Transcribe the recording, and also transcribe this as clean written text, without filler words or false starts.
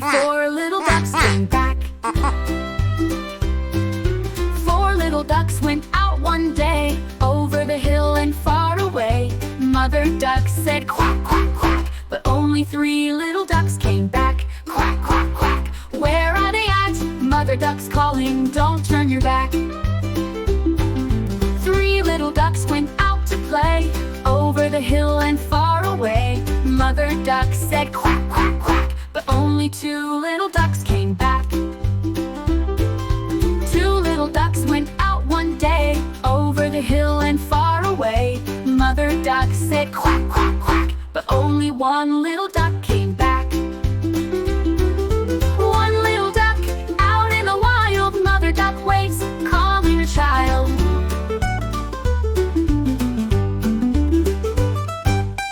only 4 little ducks came back. 4 little ducks went out one day, over the hill and far away. Mother duck said quack, quack, quack, but only 3 little ducks came back. Quack, quack, quack, where are they at? Mother duck's calling, don't turn your back. 3 little ducks went out to play, over the hill and far away. Mother duck said quack, quack, quack, but only 2 little ducks came back. 2 little ducks went out one day, over the hill and far away. Mother duck said quack, quack, quack, but only 1 little duck